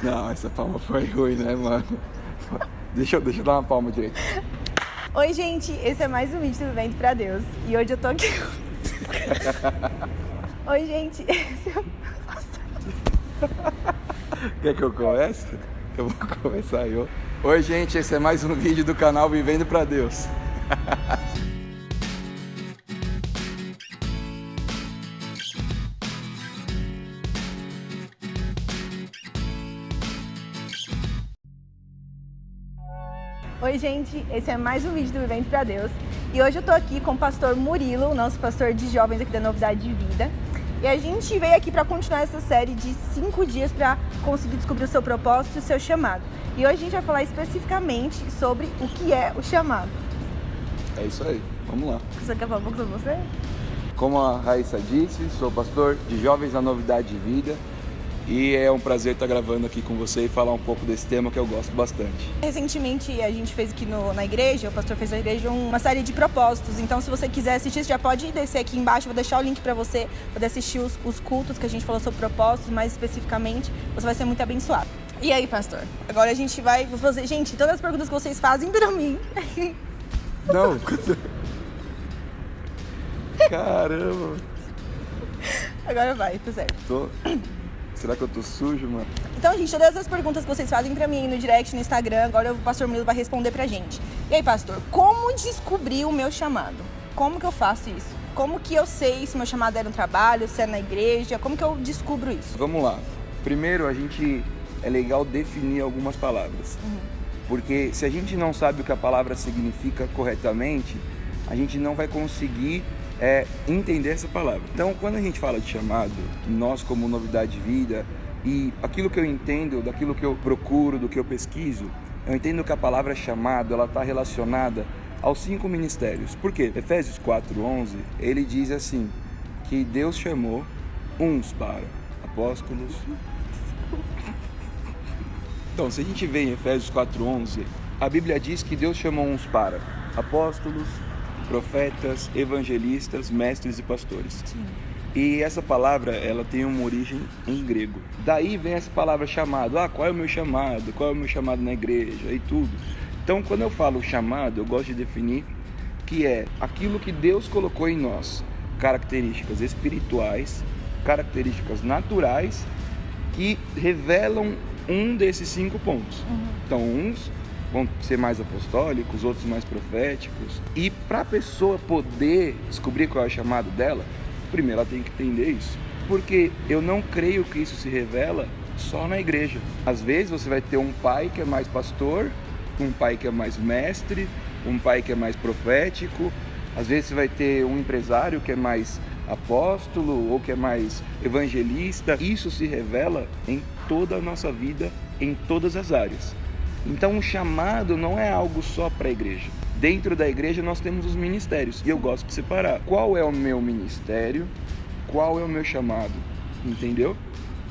Não, essa palma foi ruim, né, mano? Deixa eu dar uma palma direito. Oi, gente, esse é mais um vídeo do Vivendo pra Deus. E hoje eu tô aqui. Oi, gente, esse é o Quer que eu comece? Eu vou começar eu. Oi, gente, esse é mais um vídeo do canal Vivendo pra Deus. Oi, gente, esse é mais um vídeo do Vivendo pra Deus. E hoje eu tô aqui com o pastor Murilo, o nosso pastor de jovens aqui da Novidade de Vida. E a gente veio aqui para continuar essa série de 5 dias para conseguir descobrir o seu propósito e o seu chamado. E hoje a gente vai falar especificamente sobre o que é o chamado. É isso aí, vamos lá. Você quer falar um pouco sobre você? Como a Raíssa disse, sou pastor de jovens da Novidade de Vida. E é um prazer estar gravando aqui com você e falar um pouco desse tema que eu gosto bastante. Recentemente a gente fez aqui na igreja, o pastor fez na igreja uma série de propósitos. Então se você quiser assistir, você já pode descer aqui embaixo, vou deixar o link para você poder assistir os cultos que a gente falou sobre propósitos, mais especificamente, você vai ser muito abençoado. E aí, pastor? Agora a gente vai fazer, gente, todas as perguntas que vocês fazem para mim. Não. Caramba. Agora vai, tá certo. Será que eu tô sujo, mano? Então, gente, todas as perguntas que vocês fazem pra mim no direct, no Instagram, agora o pastor Murilo vai responder pra gente. E aí, pastor, como descobrir o meu chamado? Como que eu faço isso? Como que eu sei se meu chamado é no trabalho, se é na igreja? Como que eu descubro isso? Vamos lá. Primeiro, é legal definir algumas palavras. Porque se a gente não sabe o que a palavra significa corretamente, a gente não vai conseguir entender essa palavra. Então, quando a gente fala de chamado, nós como Novidade de Vida, e aquilo que eu entendo, daquilo que eu procuro, do que eu pesquiso, eu entendo que a palavra chamado, ela está relacionada aos 5 ministérios. Por quê? Efésios 4:11, ele diz assim, que Deus chamou uns para apóstolos. Então, se a gente vê em Efésios 4:11, a Bíblia diz que Deus chamou uns para apóstolos, profetas, evangelistas, mestres e pastores. Sim. E essa palavra, ela tem uma origem em grego. Daí vem essa palavra chamado. Qual é o meu chamado? Qual é o meu chamado na igreja? E tudo. Então, quando eu falo chamado, eu gosto de definir que é aquilo que Deus colocou em nós. Características espirituais, características naturais, que revelam um desses 5 pontos. Então, uns vão ser mais apostólicos, outros mais proféticos. E para a pessoa poder descobrir qual é o chamado dela, primeiro ela tem que entender isso. Porque eu não creio que isso se revela só na igreja. Às vezes você vai ter um pai que é mais pastor, um pai que é mais mestre, um pai que é mais profético. Às vezes você vai ter um empresário que é mais apóstolo ou que é mais evangelista. Isso se revela em toda a nossa vida, em todas as áreas. Então o chamado não é algo só para a igreja. Dentro da igreja nós temos os ministérios e eu gosto de separar. Qual é o meu ministério? Qual é o meu chamado? Entendeu?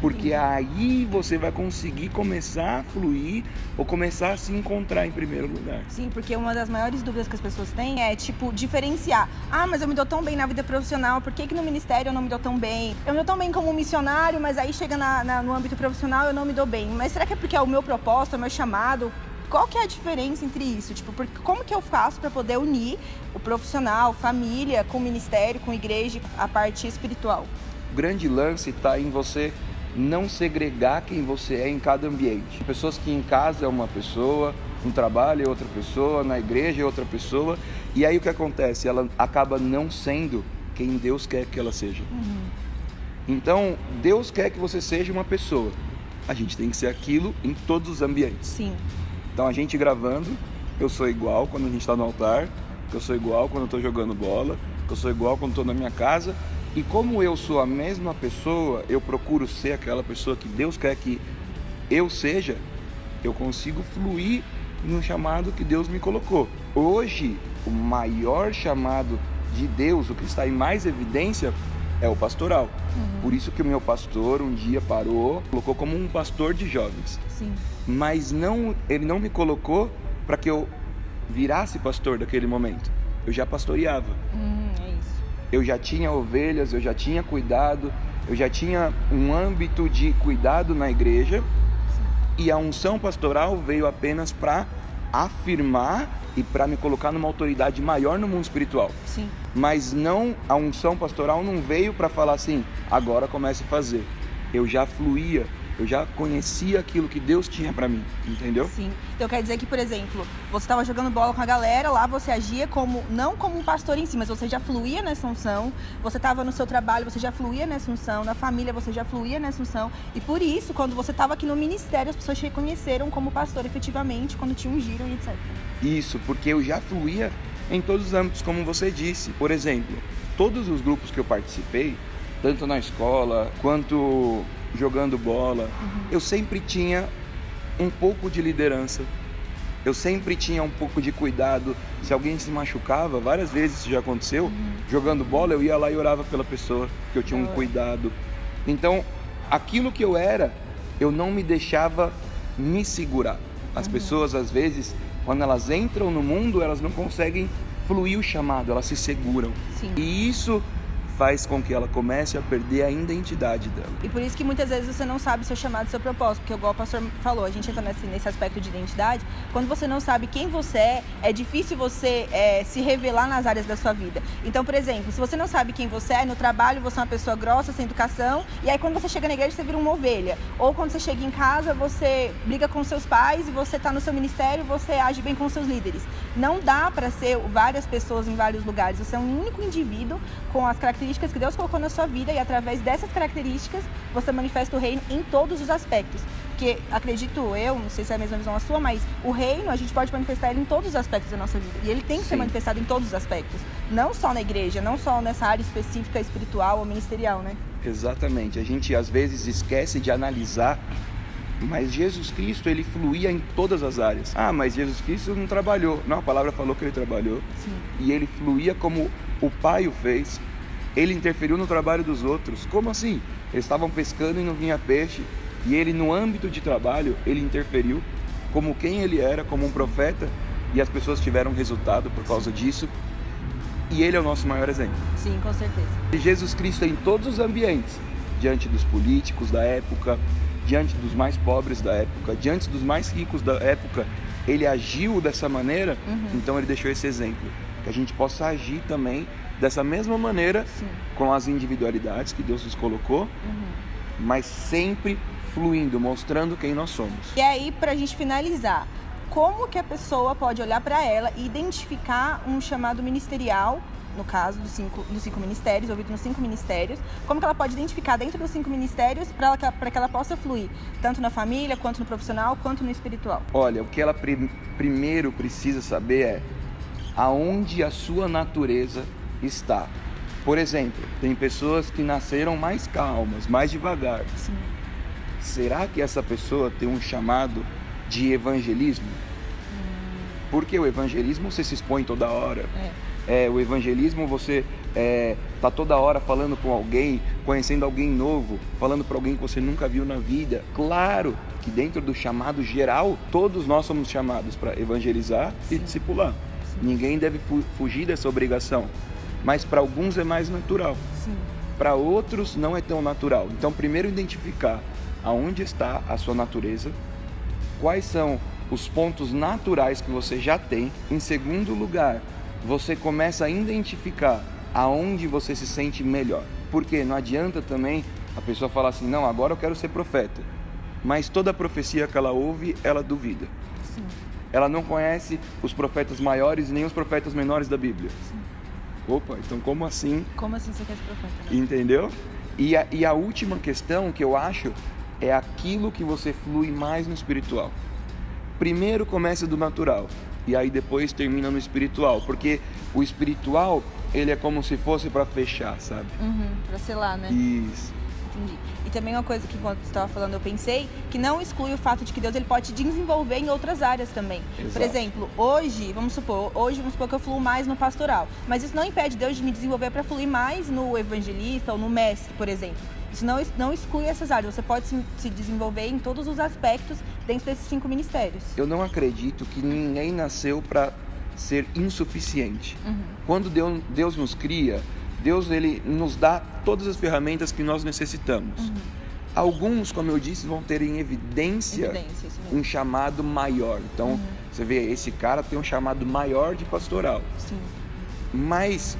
Porque aí você vai conseguir começar a fluir ou começar a se encontrar em primeiro lugar. Sim, porque uma das maiores dúvidas que as pessoas têm é, diferenciar. Mas eu me dou tão bem na vida profissional, por que no ministério eu não me dou tão bem? Eu me dou tão bem como missionário, mas aí chega no âmbito profissional eu não me dou bem. Mas será que é porque é o meu propósito, é o meu chamado? Qual que é a diferença entre isso? Como que eu faço para poder unir o profissional, família, com o ministério, com a igreja, a parte espiritual? O grande lance está em você não segregar quem você é em cada ambiente. Pessoas que em casa é uma pessoa, no trabalho é outra pessoa, na igreja é outra pessoa, e aí o que acontece? Ela acaba não sendo quem Deus quer que ela seja. Então, Deus quer que você seja uma pessoa. A gente tem que ser aquilo em todos os ambientes. Sim. Então, a gente gravando, eu sou igual quando a gente está no altar, eu sou igual quando eu estou jogando bola, eu sou igual quando estou na minha casa. E como eu sou a mesma pessoa, eu procuro ser aquela pessoa que Deus quer que eu seja, eu consigo fluir no chamado que Deus me colocou. Hoje, o maior chamado de Deus, o que está em mais evidência, é o pastoral. Por isso que o meu pastor um dia colocou como um pastor de jovens. Sim. Mas ele não me colocou para que eu virasse pastor daquele momento. Eu já pastoreava. É isso. Eu já tinha ovelhas, eu já tinha cuidado, eu já tinha um âmbito de cuidado na igreja. E a unção pastoral veio apenas para afirmar e para me colocar numa autoridade maior no mundo espiritual. Sim. Mas não, a unção pastoral não veio para falar assim, agora comece a fazer. Eu já fluía, eu já conhecia aquilo que Deus tinha para mim, entendeu? Sim. Então quer dizer que, por exemplo, você estava jogando bola com a galera, lá você agia não como um pastor em si, mas você já fluía nessa unção, você estava no seu trabalho, você já fluía nessa unção, na família você já fluía nessa unção, e por isso, quando você estava aqui no ministério, as pessoas te reconheceram como pastor efetivamente, quando te ungiram e etc. Isso, porque eu já fluía em todos os âmbitos, como você disse. Por exemplo, todos os grupos que eu participei, tanto na escola quanto jogando bola, eu sempre tinha um pouco de liderança, eu sempre tinha um pouco de cuidado. Se alguém se machucava, várias vezes isso já aconteceu, jogando bola eu ia lá e orava pela pessoa, porque eu tinha um cuidado. Então, aquilo que eu era, eu não me deixava me segurar. As pessoas, às vezes, quando elas entram no mundo, elas não conseguem fluir o chamado, elas se seguram. Sim. E isso faz com que ela comece a perder a identidade dela. E por isso que muitas vezes você não sabe seu chamado, seu propósito, porque igual o pastor falou, a gente entra nesse aspecto de identidade, quando você não sabe quem você é difícil você se revelar nas áreas da sua vida. Então, por exemplo, se você não sabe quem você é, no trabalho você é uma pessoa grossa, sem educação, e aí quando você chega na igreja você vira uma ovelha. Ou quando você chega em casa, você briga com seus pais e você está no seu ministério, você age bem com seus líderes. Não dá para ser várias pessoas em vários lugares, você é um único indivíduo com as características que Deus colocou na sua vida, e através dessas características você manifesta o reino em todos os aspectos. Porque, acredito eu, não sei se é a mesma visão a sua, mas o reino a gente pode manifestar ele em todos os aspectos da nossa vida. E ele tem que ser manifestado em todos os aspectos. Não só na igreja, não só nessa área específica espiritual ou ministerial, né? Exatamente. A gente às vezes esquece de analisar, mas Jesus Cristo, ele fluía em todas as áreas. Ah, mas Jesus Cristo não trabalhou. Não, a palavra falou que ele trabalhou. Sim. E ele fluía como o Pai o fez. Ele interferiu no trabalho dos outros. Como assim? Eles estavam pescando e não vinha peixe. E ele, no âmbito de trabalho, ele interferiu como quem ele era, como um profeta. E as pessoas tiveram resultado por causa disso. E ele é o nosso maior exemplo. Sim, com certeza. E Jesus Cristo em todos os ambientes. Diante dos políticos da época, diante dos mais pobres da época, diante dos mais ricos da época. Ele agiu dessa maneira, então ele deixou esse exemplo. Que a gente possa agir também dessa mesma maneira, Sim. com as individualidades que Deus nos colocou, mas sempre fluindo, mostrando quem nós somos. E aí, pra gente finalizar, como que a pessoa pode olhar para ela e identificar um chamado ministerial, no caso dos cinco ministérios, ouvido nos 5 ministérios, como que ela pode identificar dentro dos 5 ministérios para que ela possa fluir, tanto na família, quanto no profissional, quanto no espiritual? Olha, o que ela primeiro precisa saber é aonde a sua natureza está. Por exemplo, tem pessoas que nasceram mais calmas, mais devagar. Sim. Será que essa pessoa tem um chamado de evangelismo? Porque o evangelismo você se expõe toda hora. O evangelismo você tá toda hora falando com alguém, conhecendo alguém novo, falando para alguém que você nunca viu na vida. Claro que dentro do chamado geral, todos nós somos chamados para evangelizar e discipular. Ninguém deve fugir dessa obrigação. Mas para alguns é mais natural. Para outros não é tão natural. Então, primeiro identificar aonde está a sua natureza, quais são os pontos naturais que você já tem. Em segundo lugar, você começa a identificar aonde você se sente melhor. Porque não adianta também a pessoa falar assim, não, agora eu quero ser profeta. Mas toda profecia que ela ouve, ela duvida. Sim. Ela não conhece os profetas maiores nem os profetas menores da Bíblia. Sim. Opa, então como assim? Como assim você quer ser profeta? Entendeu? E a última questão que eu acho é aquilo que você flui mais no espiritual. Primeiro começa do natural e aí depois termina no espiritual, porque o espiritual, ele é como se fosse para fechar, sabe? Pra selar, né? Isso. Entendi. E também uma coisa que quando você estava falando eu pensei, que não exclui o fato de que Deus ele pode te desenvolver em outras áreas também. Exato. Por exemplo, hoje vamos supor que eu fluo mais no pastoral, mas isso não impede Deus de me desenvolver para fluir mais no evangelista ou no mestre, por exemplo. Isso não exclui essas áreas, você pode se desenvolver em todos os aspectos dentro desses 5 ministérios. Eu não acredito que ninguém nasceu para ser insuficiente. Quando Deus nos cria, Deus ele nos dá todas as ferramentas que nós necessitamos. Alguns, como eu disse, vão ter em evidência Isso mesmo. um chamado maior. Então, você vê, esse cara tem um chamado maior de pastoral. Sim. Mas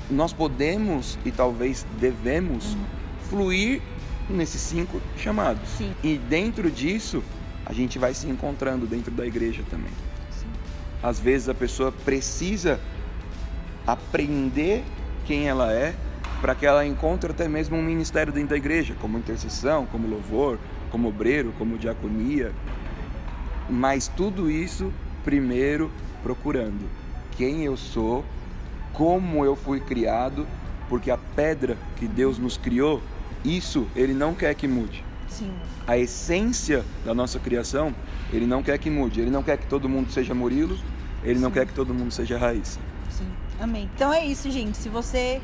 nós podemos e talvez devemos fluir nesses 5 chamados. Sim. E dentro disso, a gente vai se encontrando dentro da igreja também. Sim. Às vezes a pessoa precisa aprender quem ela é para que ela encontre até mesmo um ministério dentro da igreja, como intercessão, como louvor, como obreiro, como diaconia. Mas tudo isso primeiro procurando quem eu sou, como eu fui criado, porque a pedra que Deus nos criou, isso Ele não quer que mude. Sim. A essência da nossa criação, Ele não quer que mude. Ele não quer que todo mundo seja Murilo, Ele não quer que todo mundo seja Raíssa. Sim. Amém. Então é isso, gente. Se você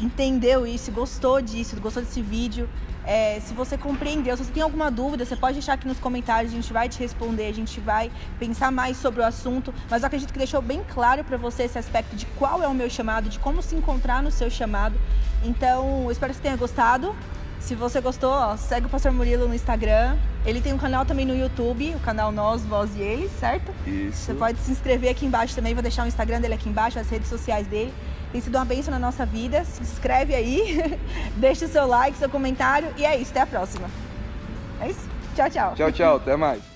entendeu isso, gostou disso, gostou desse vídeo, se você compreendeu, se você tem alguma dúvida, você pode deixar aqui nos comentários, a gente vai te responder, a gente vai pensar mais sobre o assunto, mas eu acredito que deixou bem claro para você esse aspecto de qual é o meu chamado, de como se encontrar no seu chamado. Então, eu espero que você tenha gostado. Se você gostou, segue o Pastor Murilo no Instagram. Ele tem um canal também no YouTube, o canal Nós, Vós e Eles, certo? Isso. Você pode se inscrever aqui embaixo também, vou deixar o Instagram dele aqui embaixo, as redes sociais dele. Tem sido uma bênção na nossa vida. Se inscreve aí, deixa o seu like, seu comentário e é isso, até a próxima. É isso? Tchau, tchau. Tchau, tchau, até mais.